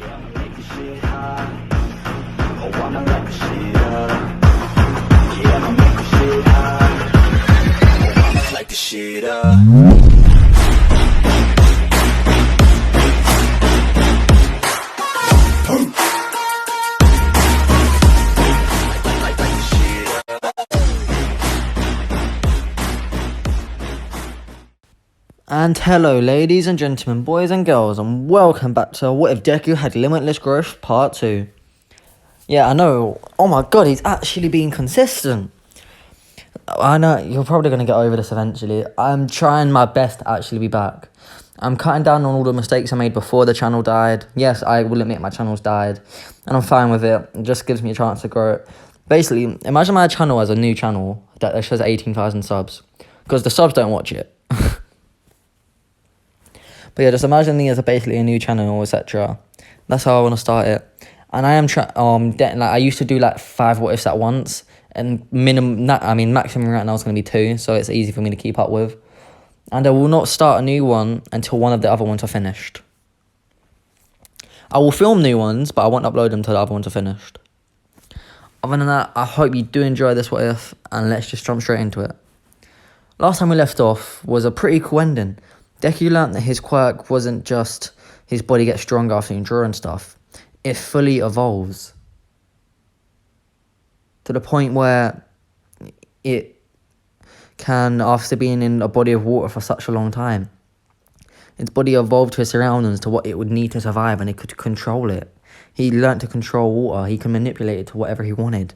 Yeah, I'ma make this shit hot. Oh, I'ma light this shit up. Yeah, I'ma make this shit hot. Oh, I'ma light this shit up. And hello ladies and gentlemen, boys and girls, and welcome back to What If Deku Had Limitless Growth Part 2. Yeah, I know, oh my god, he's actually being consistent. I know, you're probably going to get over this eventually. I'm trying my best to actually be back. I'm cutting down on all the mistakes I made before the channel died. Yes, I will admit my channel's died, and I'm fine with it. It just gives me a chance to grow it. Basically, imagine my channel as a new channel that shows 18,000 subs, because the subs don't watch it. But yeah, just imagine me as basically a new channel, etc. That's how I want to start it. And I am I used to do like 5 what ifs at once, and maximum right now is going to be 2, so it's easy for me to keep up with. And I will not start a new one until one of the other ones are finished. I will film new ones, but I won't upload them until the other ones are finished. Other than that, I hope you do enjoy this what if, and let's just jump straight into it. Last time we left off was a pretty cool ending. Deku learnt that his quirk wasn't just his body gets stronger after endurance stuff. It fully evolves. To the point where it can, after being in a body of water for such a long time, its body evolved to its surroundings to what it would need to survive, and it could control it. He learnt to control water. He can manipulate it to whatever he wanted.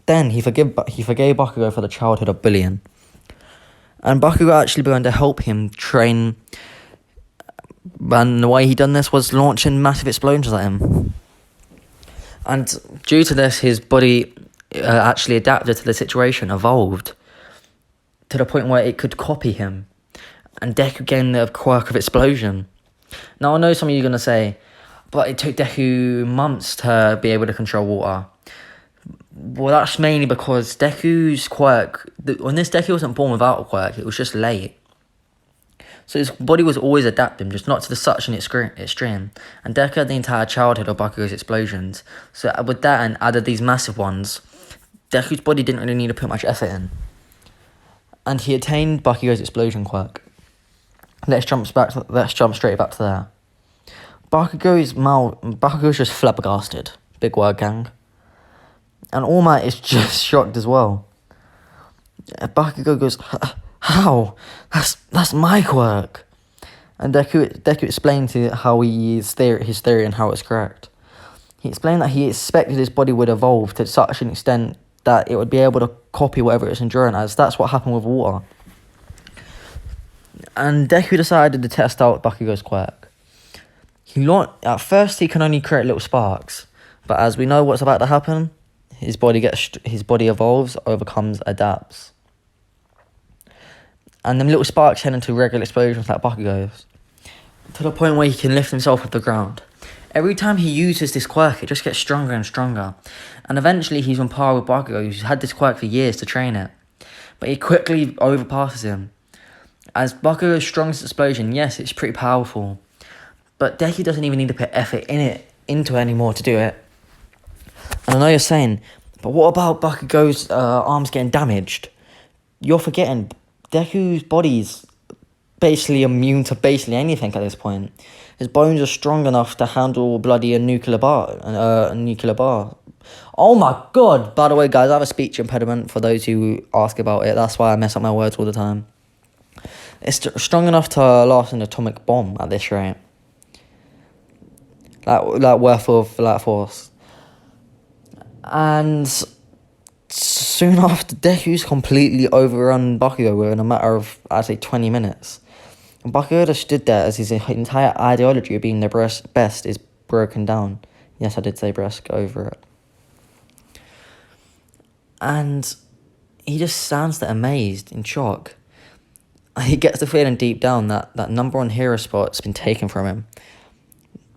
Then he forgave Bakugo for the childhood of bullying. And Bakugo actually began to help him train, and the way he done this was launching massive explosions at him. And due to this, his body actually adapted to the situation, evolved, to the point where it could copy him. And Deku gained the quirk of explosion. Now I know some of you are going to say, but it took Deku months to be able to control water. Well, that's mainly because Deku's quirk, when this Deku wasn't born without a quirk, it was just late. So his body was always adapting, just not to such an extreme. And Deku had the entire childhood of Bakugo's explosions. So with that and added these massive ones, Deku's body didn't really need to put much effort in. And he attained Bakugo's explosion quirk. Let's jump straight back to there. Bakugo's just flabbergasted. Big word, gang. And All Might is just shocked as well. Bakugo goes, how? That's my quirk. And Deku explained his theory and how it's correct. He explained that he expected his body would evolve to such an extent that it would be able to copy whatever it's enduring as. That's what happened with water. And Deku decided to test out Bakugo's quirk. At first he can only create little sparks, but as we know what's about to happen, his body evolves, overcomes, adapts. And them little sparks turn into regular explosions like Bakugo's, to the point where he can lift himself off the ground. Every time he uses this quirk, it just gets stronger and stronger. And eventually he's on par with Bakugo, who's had this quirk for years to train it. But he quickly overpasses him. As Bakugo's strongest explosion, yes, it's pretty powerful, but Deku doesn't even need to put effort into it anymore to do it. And I know you're saying, but what about Bakugo's arms getting damaged? You're forgetting, Deku's body's basically immune to basically anything at this point. His bones are strong enough to handle bloody a nuclear bar. Oh my god! By the way, guys, I have a speech impediment for those who ask about it. That's why I mess up my words all the time. It's strong enough to last an atomic bomb at this rate. Like worth of force. And soon after, Deku's completely overrun Bakugo within a matter of, I'd say, 20 minutes. And Bakugo just stood there as his entire ideology of being the best is broken down. Yes, I did say breast, go over it. And he just stands there amazed, in shock. He gets the feeling deep down that number 1 hero spot's been taken from him.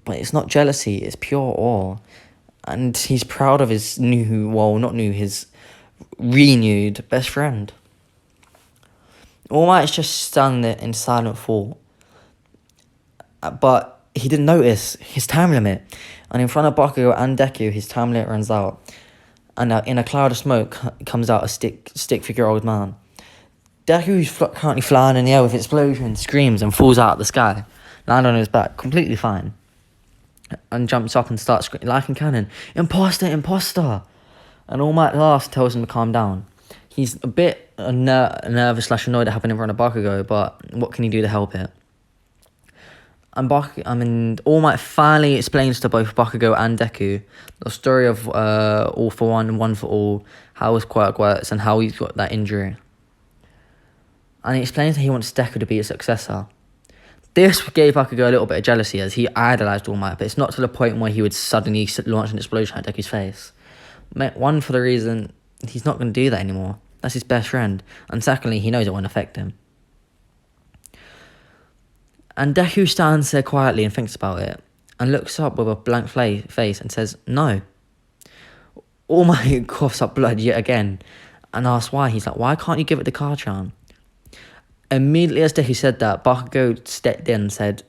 But it's not jealousy, it's pure awe. And he's proud of his his renewed best friend. All Might is just standing there in silent thought. But he didn't notice his time limit. And in front of Bakugo and Deku, his time limit runs out. And in a cloud of smoke comes out a stick figure old man. Deku, who's currently flying in the air with explosions, screams and falls out of the sky, land on his back, completely fine, and jumps up and starts screaming like in cannon, "Imposter, imposter!" And All Might laughs, tells him to calm down. He's a bit nervous / annoyed at happening in front of Bakugo, but what can he do to help it? And All Might finally explains to both Bakugo and Deku the story of All for One and One for All, how his quirk works, and how he's got that injury. And he explains that he wants Deku to be a successor. This gave Bakugo a little bit of jealousy as he idolised All Might, but it's not to the point where he would suddenly launch an explosion at Deku's face. One, for the reason he's not going to do that anymore. That's his best friend. And secondly, he knows it won't affect him. And Deku stands there quietly and thinks about it, and looks up with a blank face and says, "No." All Might coughs up blood yet again, and asks why. He's like, "Why can't you give it to Kachan?" Immediately as Deku said that, Bakugo stepped in and said,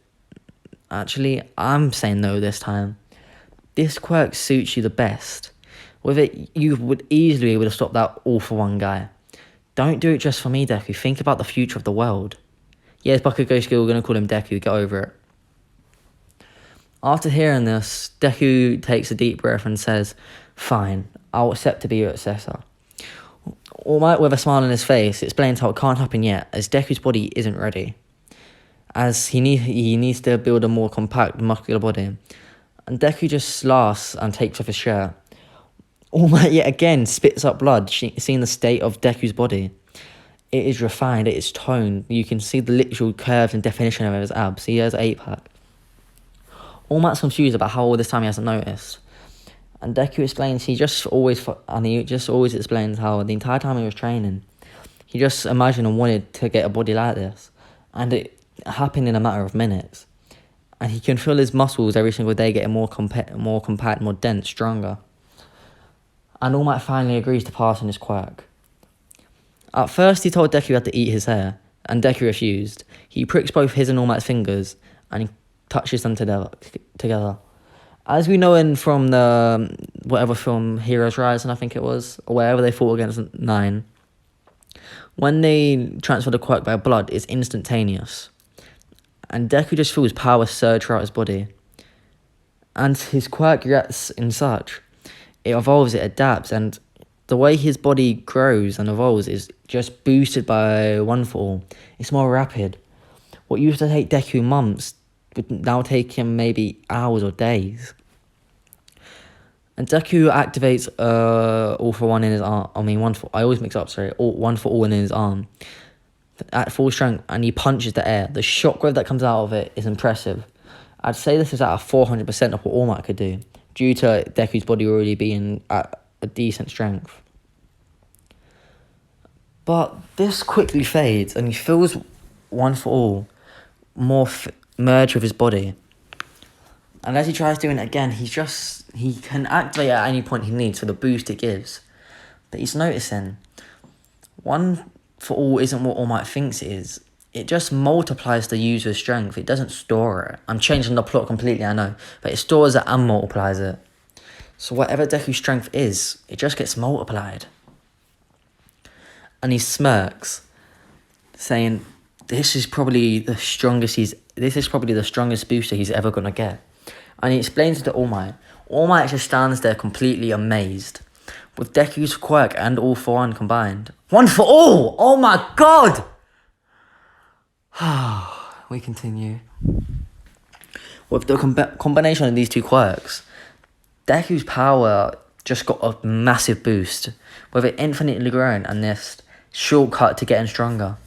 "Actually, I'm saying no this time. This quirk suits you the best. With it, you would easily be able to stop that all-for-one guy. Don't do it just for me, Deku. Think about the future of the world." Yes, Bakugo's still going to call him Deku, get over it. After hearing this, Deku takes a deep breath and says, "Fine, I'll accept to be your successor." All Might, with a smile on his face, explains how it can't happen yet, as Deku's body isn't ready. As he needs to build a more compact, muscular body. And Deku just laughs and takes off his shirt. All Might yet again spits up blood, seeing the state of Deku's body. It is refined, it is toned. You can see the literal curves and definition of his abs. He has an 8-pack. All Might's confused about how all this time he hasn't noticed. And Deku explains he just always explains how the entire time he was training, he just imagined and wanted to get a body like this. And it happened in a matter of minutes. And he can feel his muscles every single day getting more compact, more dense, stronger. And All Might finally agrees to pass on his quirk. At first, he told Deku he had to eat his hair, and Deku refused. He pricks both his and All Might's fingers, and he touches them together. As we know from the whatever film, Heroes Rising, I think it was, or wherever they fought against Nine, when they transfer the quirk by blood, it's instantaneous. And Deku just feels power surge throughout his body. And his quirk reacts in such. It evolves, it adapts, and the way his body grows and evolves is just boosted by One for All. It's more rapid. What used to take Deku months would now take him maybe hours or days. And Deku activates All for One in his arm. I always mix up, sorry. One for All in his arm at full strength, and he punches the air. The shockwave that comes out of it is impressive. I'd say this is at a 400% of what All Might could do, due to Deku's body already being at a decent strength. But this quickly fades, and he feels One for All more merge with his body. And as he tries doing it again, he can activate at any point he needs for the boost it gives. But he's noticing One for All isn't what All Might thinks it is. It just multiplies the user's strength. It doesn't store it. I'm changing the plot completely, I know. But it stores it and multiplies it. So whatever Deku's strength is, it just gets multiplied. And he smirks, saying, this is probably the strongest booster he's ever gonna get. And he explains it to All Might. All Might just stands there completely amazed, with Deku's quirk and All for One combined. One for All! Oh my god! We continue. With the combination of these two quirks, Deku's power just got a massive boost, with it infinitely growing and this shortcut to getting stronger.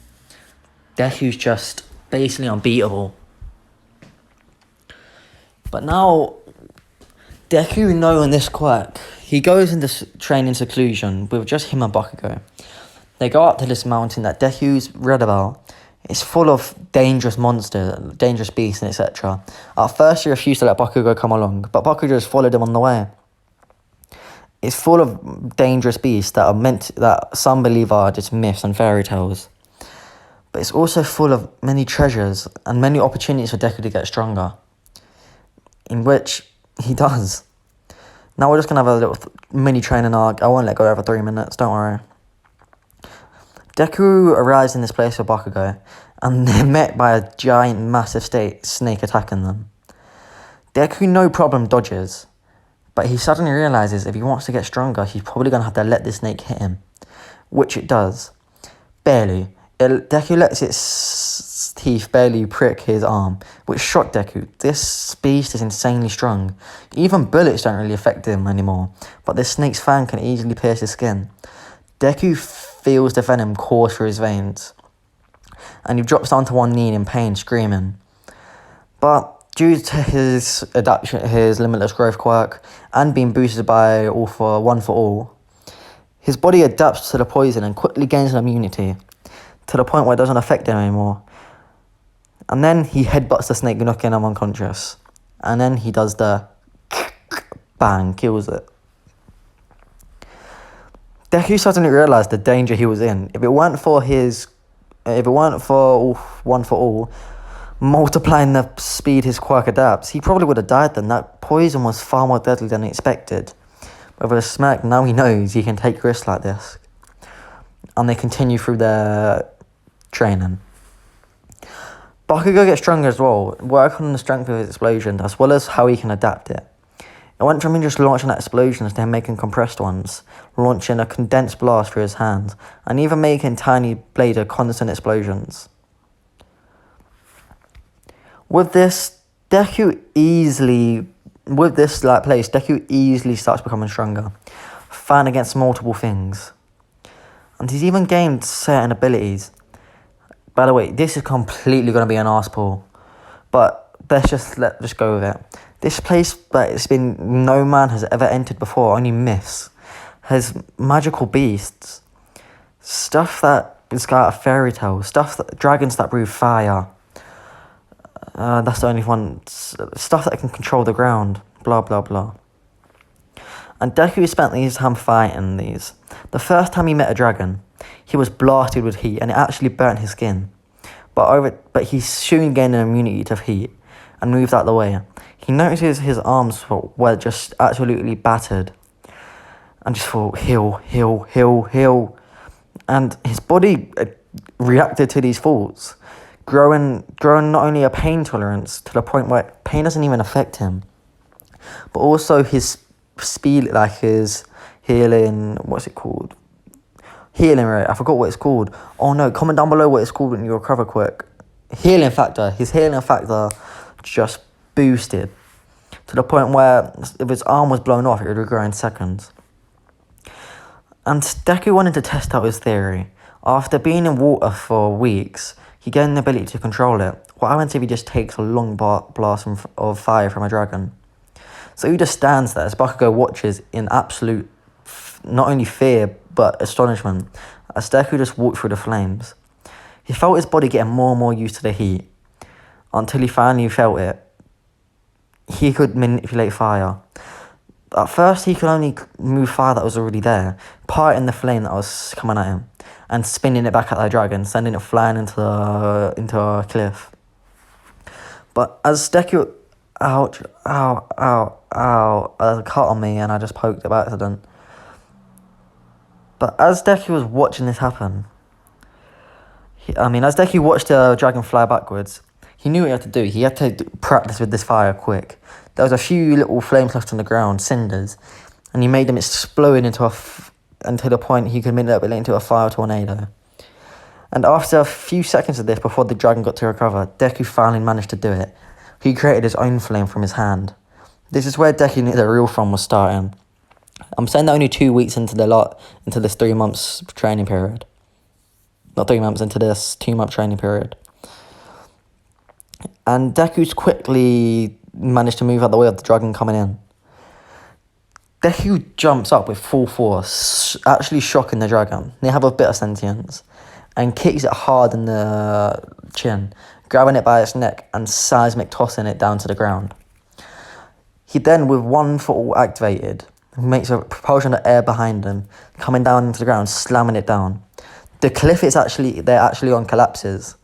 Deku's just basically unbeatable. But now, Deku knowing this quirk, he goes into training seclusion with just him and Bakugo. They go up to this mountain that Deku's read about. It's full of dangerous monsters, dangerous beasts, and etc. At first, he refused to let Bakugo come along, but Bakugo just followed him on the way. It's full of dangerous beasts that some believe are just myths and fairy tales. But it's also full of many treasures and many opportunities for Deku to get stronger. in which he does. Now we're just going to have a little mini training arc. I won't let go over 3 minutes, don't worry. Deku arrives in this place with Bakugo, and they're met by a giant, massive snake attacking them. Deku no problem dodges, but he suddenly realises if he wants to get stronger, he's probably going to have to let this snake hit him, which it does. Barely. Deku lets its teeth barely prick his arm, which shocked Deku. This beast is insanely strong. Even bullets don't really affect him anymore, but this snake's fang can easily pierce his skin. Deku feels the venom course through his veins, and he drops down to one knee in pain, screaming. But due to his adaptation, his limitless growth quirk, and being boosted by one for all, his body adapts to the poison and quickly gains an immunity, to the point where it doesn't affect him anymore. And then he headbutts the snake, knocking him unconscious. And then he does the bang, kills it. Deku suddenly realised the danger he was in. If it weren't for one for all, multiplying the speed his quirk adapts, he probably would have died then. That poison was far more deadly than he expected. But with a smack, now he knows he can take risks like this. And they continue through their training. Bakugo gets stronger as well, working on the strength of his explosion, as well as how he can adapt it. It went from him just launching explosions to him making compressed ones, launching a condensed blast through his hands, and even making tiny bladed constant explosions. With this, Deku easily starts becoming stronger, fighting against multiple things. And he's even gained certain abilities. By the way, this is completely going to be an arse pull, but let's just go with it. This place that no man has ever entered before, only myths, has magical beasts, stuff that is out of Fairytail, dragons that breathe fire. That's the only one. Stuff that can control the ground. Blah blah blah. And Deku spent his time fighting these. The first time he met a dragon, he was blasted with heat, and it actually burnt his skin. But he soon gained an immunity to heat, and moved out the way. He notices his arms were just absolutely battered, and just thought, heal, heal, heal, heal. And his body reacted to these thoughts, growing not only a pain tolerance to the point where pain doesn't even affect him, but also his speed, like his healing, healing rate, I forgot what it's called. Oh no, comment down below what it's called when you recover quick. His healing factor just boosted to the point where if his arm was blown off, it would regrow in seconds. And Deku wanted to test out his theory. After being in water for weeks, he gained the ability to control it. What happens if he just takes a long blast of fire from a dragon? So he just stands there as Bakugo watches in absolute, not only fear, but astonishment, as Deku just walked through the flames. He felt his body getting more and more used to the heat, until he finally felt it. He could manipulate fire. At first, he could only move fire that was already there, parting the flame that was coming at him, and spinning it back at the dragon, sending it flying into a cliff. But as Deku... Ouch, ow, ow, ow. There's a cut on me and I just poked it by accident. But as Deku was watching this happen... as Deku watched the dragon fly backwards, he knew what he had to do. He had to practice with this fire quick. There was a few little flames left on the ground, cinders, and he made them explode until the point he could manipulate it into a fire tornado. And after a few seconds of this, before the dragon got to recover, Deku finally managed to do it. He created his own flame from his hand. This is where Deku knew the real fun was starting. I'm saying that only 2 weeks into this 3 months training period. Not 3 months, into this 2 month training period. And Deku's quickly managed to move out the way of the dragon coming in. Deku jumps up with full force, actually shocking the dragon. They have a bit of sentience. And kicks it hard in the chin, grabbing it by its neck and seismic tossing it down to the ground. He then, with one foot all activated, makes a propulsion of air behind him, coming down into the ground, slamming it down. The cliff they're actually on collapses.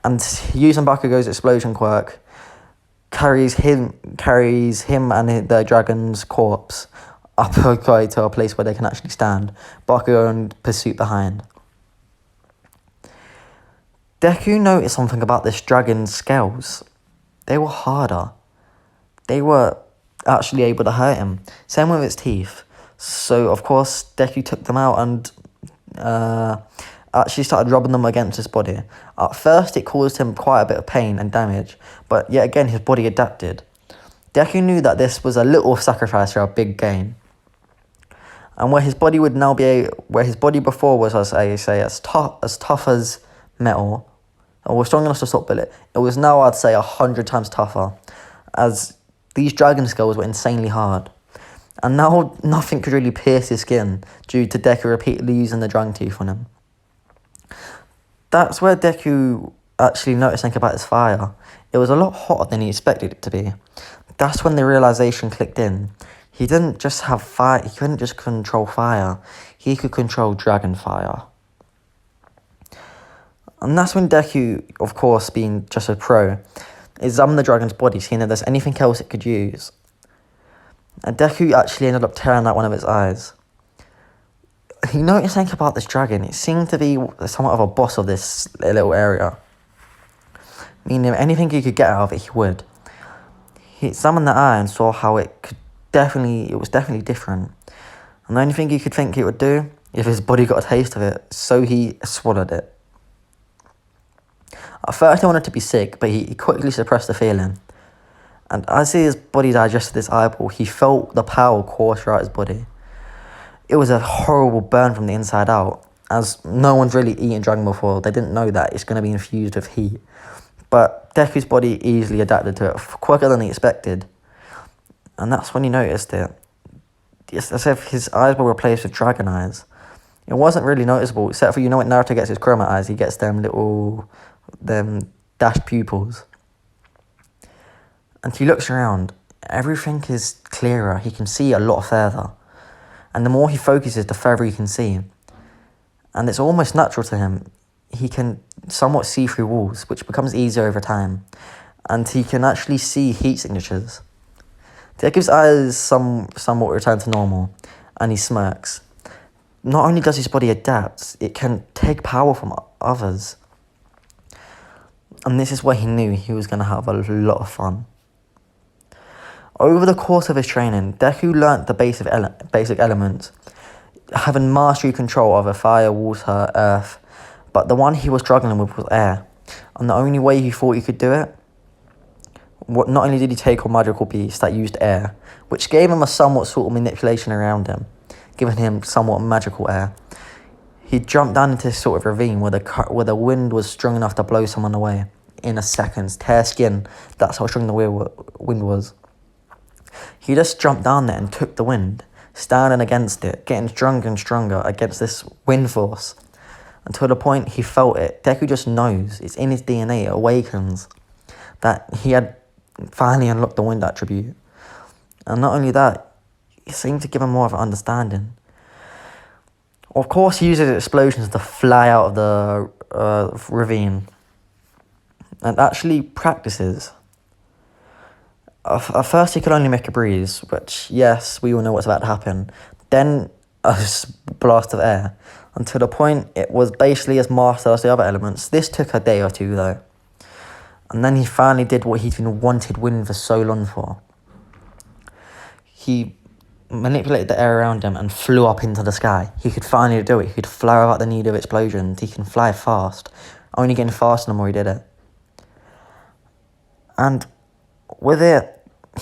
And using Bakugo's explosion quirk, carries him and the dragon's corpse up to a place where they can actually stand. Bakugo in pursuit behind. Deku noticed something about this dragon's scales. They were harder. They were actually able to hurt him. Same with its teeth. So, of course, Deku took them out and actually started rubbing them against his body. At first, it caused him quite a bit of pain and damage, but yet again, his body adapted. Deku knew that this was a little sacrifice for a big gain. And where his body before was, as I say, as tough as metal, or was strong enough to stop bullet, it was now, I'd say, 100 times tougher, as these dragon scales were insanely hard. And now nothing could really pierce his skin due to Deku repeatedly using the dragon teeth on him. That's where Deku actually noticed something about his fire. It was a lot hotter than he expected it to be. That's when the realization clicked in. He didn't just have fire, he couldn't just control fire, he could control dragon fire. And that's when Deku, of course, being just a pro, examined the dragon's body, seeing if there's anything else it could use. And Deku actually ended up tearing out one of its eyes. He noticed something about this dragon. It seemed to be somewhat of a boss of this little area. Meaning anything he could get out of it, he would. He examined the eye and saw how it was definitely different. And the only thing he could think it would do, if his body got a taste of it, so he swallowed it. At first he wanted to be sick, but he quickly suppressed the feeling. And as his body digested this eyeball, he felt the power course throughout his body. It was a horrible burn from the inside out, as no one's really eaten dragon before. They didn't know that it's going to be infused with heat. But Deku's body easily adapted to it, quicker than he expected. And that's when he noticed it. It's as if his eyes were replaced with dragon eyes. It wasn't really noticeable, except for, you know, when Naruto gets his chroma eyes, he gets them dashed pupils. And he looks around, everything is clearer, he can see a lot further. And the more he focuses, the further he can see. And it's almost natural to him. He can somewhat see through walls, which becomes easier over time. And he can actually see heat signatures. Deku's eyes somewhat return to normal, and he smirks. Not only does his body adapt, it can take power from others. And this is where he knew he was going to have a lot of fun. Over the course of his training, Deku learnt the basic elements, having mastery control over fire, water, earth, but the one he was struggling with was air. And the only way he thought he could do it, not only did he take on magical beasts that used air, which gave him a somewhat sort of manipulation around him, giving him somewhat magical air, he jumped down into this sort of ravine where the wind was strong enough to blow someone away in a second, tear skin. That's how strong the wind was. He just jumped down there and took the wind, standing against it, getting stronger and stronger against this wind force, until the point he felt it. Deku just knows, it's in his DNA, it awakens, that he had finally unlocked the wind attribute. And not only that, it seemed to give him more of an understanding. Of course, he uses explosions to fly out of the ravine, and actually practices. At first, he could only make a breeze, which, yes, we all know what's about to happen. Then, a blast of air, until the point it was basically as mastered as the other elements. This took a day or two, though. And then he finally did what he'd been wanted wind for so long for. He manipulated the air around him and flew up into the sky. He could finally do it. He could fly without the need of explosions. He can fly fast, only getting faster the more he did it. And with it,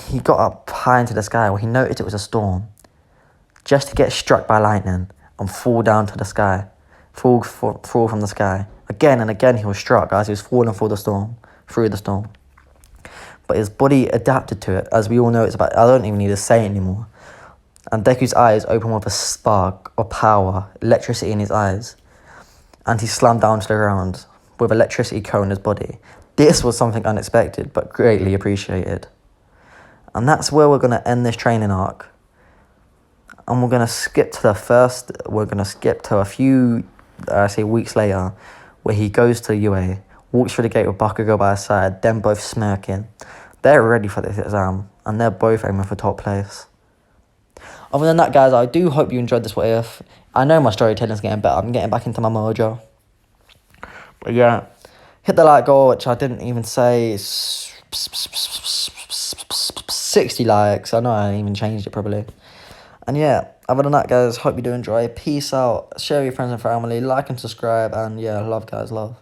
he got up high into the sky where he noticed it was a storm, just to get struck by lightning and fall down to the sky, fall from the sky. Again and again he was struck as he was falling through the storm. But his body adapted to it, as we all know it's about. I don't even need to say it anymore. And Deku's eyes opened with a spark of power, electricity in his eyes, and he slammed down to the ground with electricity coating his body. This was something unexpected, but greatly appreciated. And that's where we're going to end this training arc. And we're going to skip to a few, weeks later, where he goes to UA, walks through the gate with Bakugo by his side, them both smirking. they're ready for this exam, and they're both aiming for top place. Other than that, guys, I do hope you enjoyed this What If. I know my storytelling's getting better. I'm getting back into my mojo. But yeah, hit the like goal, which I didn't even say. 60 likes. I know I even changed it probably. And yeah, other than that, guys, hope you do enjoy. Peace out. Share with your friends and family. Like and subscribe. And yeah, love, guys. Love.